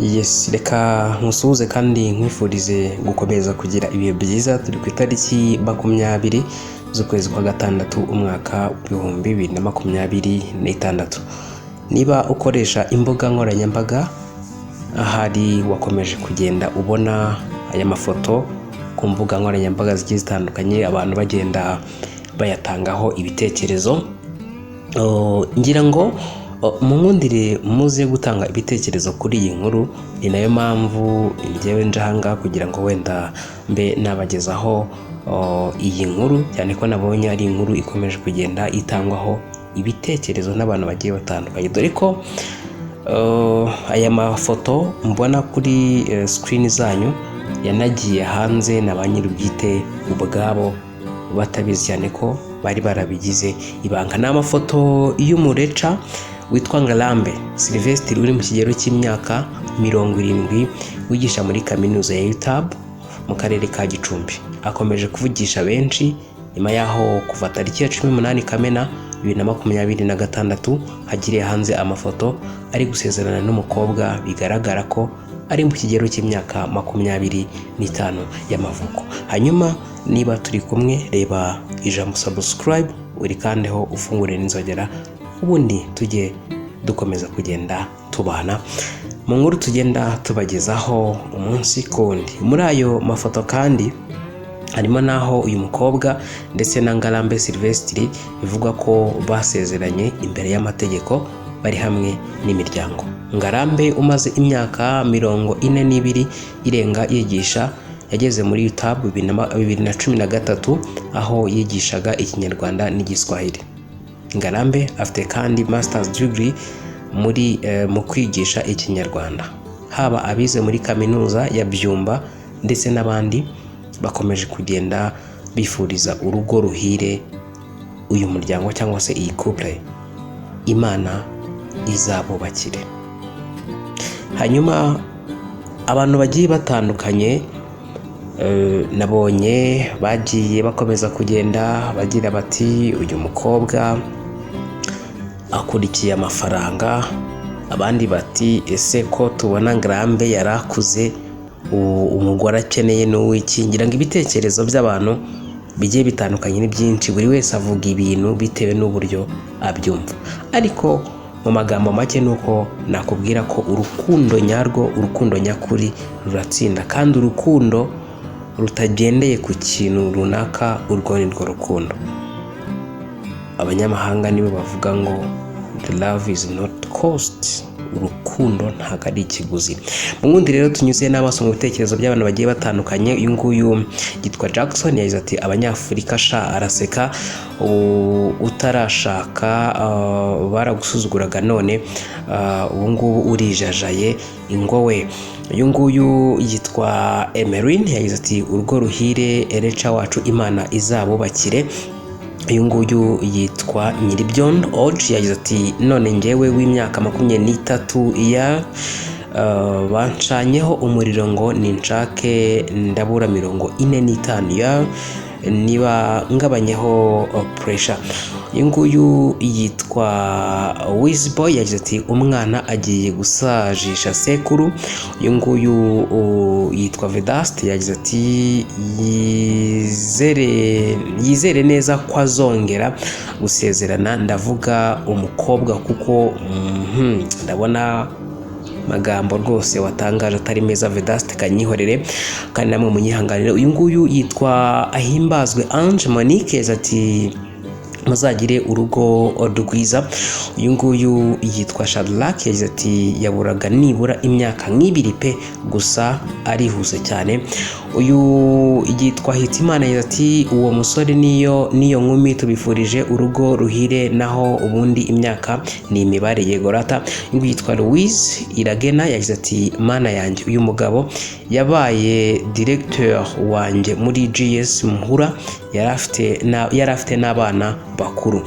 Yes, reka nkusuhuze kandi nkwifurize gukomeza kugira ibihe byiza. Turi ku itariki 20 z'ukwezi kwa gatandatu umwaka 2026. Niba ukoresha imbuga nkoranyambaga, ahari wakomeje kugenda ubona aya mafoto ku mbuga nkoranyambaga zigiye zitandukanye, abantu bagenda bayatangaho ibitekerezo. Ngira ngo mungundire muze gutanga ibitekerezo kuri iyi nkuru, ni nayo mpamvu njyewe njahanga kugira ngo wenda mbe nabagezaho iyi nkuru, cyane ko nabonye ari inkuru ikomeje kugenda itangwaho ibitekerezo n'abantu bagiye batandukanye, dore ko aya mafoto mbona kuri screen zanyu yanagiye hanze na ba nyir'ubwite ubwabo batabizi, cyane ko bari barabigize ibanga. Ni amafoto y'umureca witwa Ngarambe Sylvestre uri mu kigero cy'imyaka 70, wigisha muri kaminuza ya UTAB mu karere ka Gicumbi. Akomeje kuvugisha benshi nyuma yaho kuva tariki ya 18 Kamena 2026 hagiriye hanze amafoto ari gusezerana n'umukobwa bigaragara ko ari mu kigero cy'imyaka 25 y'amavuko. Hanyuma niba turi kumwe, reba ijambo subscribe uri kandeho ufungure n'inzogera, ubundi tujye dukomeza kugenda tubana mu nkuru tugenda tubagezaho umunsi kundi. Muri ayo mafoto kandi harimo naho uyu mukobwa ndetse na Ngarambe Sylvestre bivugwa ko basezeranye imbere y'amategeko bari hamwe n'imiryango. Ngarambe umaze imyaka 42 irenga yigisha, yageze muri UTAB 2013 aho yigishaga Ikinyarwanda n'Igiswahili. Ngarambe afite kandi Masters degree mu kwigisha Ikinyarwanda. Haba abize muri kaminuza ya Byumba ndetse n'abandi bakomeje kugenda bifuriza urugo ruhire uyu muryango cyangwa se iyi couple, Imana izabubakire. Hanyuma abantu bagiye batandukanye nabonye bagiye bakomeza kugenda bagira bati uyu mukobwa akurikiye amafaranga, abandi bati ese ko tubona Ngarambe yarakuze umugore akeneye n'uwiki. Ngira ngo ibitekerezo by'abantu bigiye bitandukanye ni byinshi, buri wese avuga ibintu bitewe n'uburyo abyumva, ariko mu magambo make nuko nakubwira ko urukundo nyarwo, urukundo nyakuri ruratsinda, kandi urukundo rutagendeye ku kintu runaka, urwo ni rwo rukundo. Abanyamahanga nibo bavuga ngo the love is not cost, urukundo ntago ari ikiguzi. Mungundi rero tunyuze n'amaso mu bitekerezo by'abantu bagiye batandukanye. Uyu nguyu yitwa Jackson yagize ati abanyafurika sha araseka, utarashaka baragusuzuguraga, none ubu ngubu urijajaye ingo we. Uyu nguyu yitwa Emeline yagize ati urwo ruhire ereca wacu, Imana izabubakire. Uyu nguyu yitwa Nyiribyondo Oji yagize ati none njyewe w'imyaka 23 bancanyeho umuriro ngo ninshake ndabura 45 niba ngabanyeho pressure. Uyu nguyu yitwa Wizboy yagize ati umwana agiye gusajisha sekuru. Uyu nguyu yitwa Vedaste yagize ati yizere neza ko azongera gusezerana, ndavuga umukobwa kuko ndabona magambo rwose watangaje atari meza. Vedaste kanyihorere kandi namwe munyihanganire. Uyu nguyu yitwa Ahimbazwe Ange Monique yagize ati muzagire urugo rwiza. Uyu nguyu yitwa Shadrack yagize ati yaburaga nibura imyaka 2 pe, gusa arihuse cyane. Uyu yitwa Hitimana yagize ati uwo musore niyo nkumi tubifurije urugo ruhire, naho ubundi imyaka ni imibare yegorata. Uyu yitwa Louise Iragena yagize ati mana yanjye, uyu mugabo yabaye directeur wanjye muri GS Muhura, yari afite n'abana bakuru.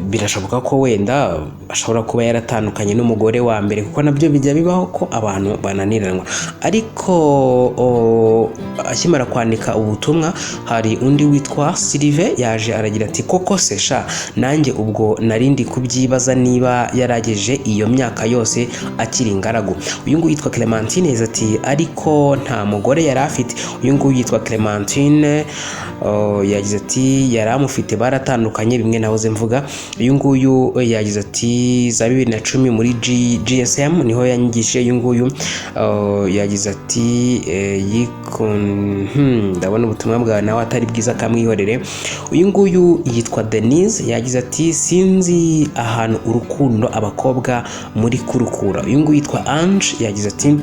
birashoboka ko wenda ashobora kuba yaratandukanye n'umugore wa mbere, kuko nabyo bijya bibaho ko abantu bananiranwa. Ariko akimara kwandika ubutumwa, hari undi witwa Sylvain yaje aragira ati koko se sha nanjye ubwo narindi kubyibaza niba yarageje iyo myaka yose akiri ingaragu. Uyu nguyu yitwa Clementine yagize ati ariko nta mugore yari afite. Uyu nguyu yitwa Clementine yagize ati yari amufite, baratandukanye bimwe nahoze mvuga. Uyu nguyu yagize ati za 2010 muri GSM niho yanyigishije. Uyu nguyu yagize ati ndabona ubutumwa bwawe nawe atari bwiza kamwihorere. Uyu nguyu yitwa Denise yagize ati sinzi ahantu urukundo abakobwa muri kurukura. Uyu nguyu yitwa Ange yagize ati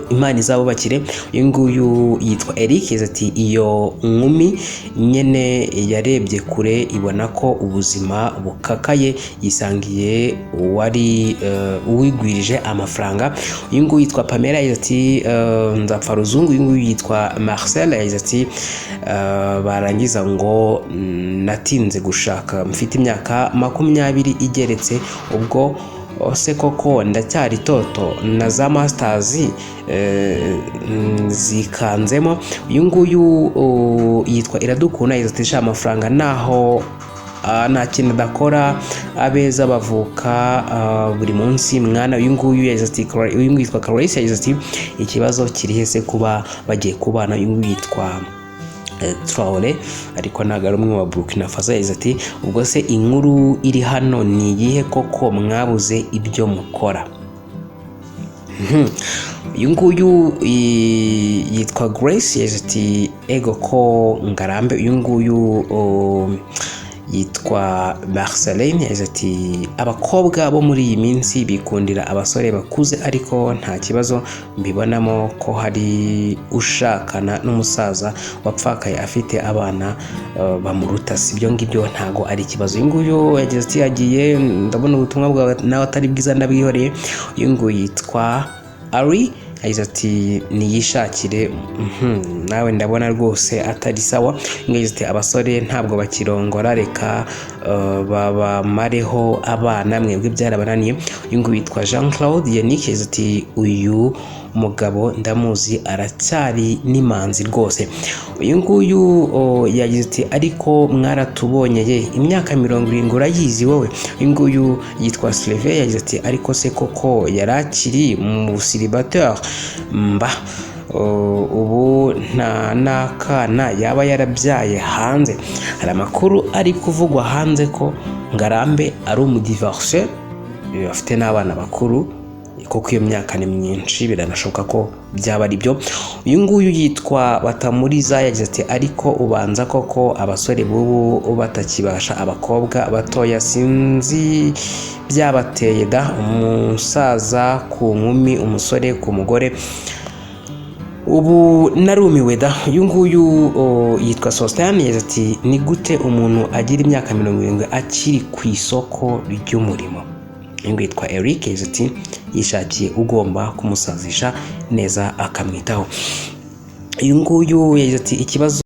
Imana izabubakire. Uyu nguyu yitwa Eric yagize ati iyo nkumi nyene yarebye kure ibona ko ubuzima bukakaye yisangiye wari uwigwirije amafaranga. Uyu nguyu yitwa Pamela yagize ati nzapfa ruzungu. Uyu nguyu yitwa Marcel yagize ati barangiza ngo natinze gushaka mfite imyaka 20 igeretse, ubwo ose koko ndacyari toto na za masters zikanzemo. Uyu nguyu yitwa Iradukunda yagize amafaranga naho nta kintu adakora, abeza bavuka buri munsi mwana. Uyu nguyu yitwa Clarisse yagize ati ikibazo kiri hese kuba bagiye kubana. Uyu nguyu yitwa Traore ariko ntabwo ari umwe wa Burkina Faso yagize ati ubwo se inkuru iri hano ni iyihe koko mwabuze ibyo mukora? Uyu nguyu yitwa Grace yagize ati ego ko ngarambe. Uyu nguyu yitwa Marceline yagize ati abakobwa bo muri iyi minsi bikundira abasore bakuze, ariko nta kibazo mbibonamo ko hari ushakana n'umusaza wapfakaye afite abana bamuruta. Si ibyo ngibyo ntago ari ikibazo. Uyu nguyu yagize ati yagiye ndabona ubutumwa bwawe nawe atari bwiza ndabwihoreye. Uyu nguyu yitwa Ari yagize ati niyishakire. Nawe ndabona rwose atari sawa. Yagize ati abasore ntabwo bakirongora, reka babamareho abana mwebwe byarabananiye. Uyu nguyu yitwa Jean Claude Yannick yagize ati uyu mugabo ndamuzi aracyari n'imanzi rwose. Uyu nguyu yagize ati ariko mwaratubonye ye imyaka 70 urayizi wowe. Uyu nguyu yitwa Sylvain yagize ati ariko se koko yarakiri mu célibataire mba ubu nta nakana yaba yarabyaye hanze. Hari amakuru ari kuvugwa hanze ko Ngarambe ari umudivorce afite n'abana bakuru, kuko iyo myaka ni myinshi biranashoboka ko byaba ari byo. Uyu nguyu yitwa Batamuriza yagize ati ariko ubanza koko abasore bubu batakibasha abakobwa batoya, sinzi byabateye da, umusaza ku nkumi umusore ku mugore, ubu narumiwe da. Uyu nguyu yitwa Sostane yagize ati ni gute umuntu agira imyaka 70 akiri ku isoko ry'umurimo? Uyu nguyu yitwa Eric yagize ati yishakiye ugomba kumusazisha neza akamwitaho. Uyu nguyu yagize ati ikibazo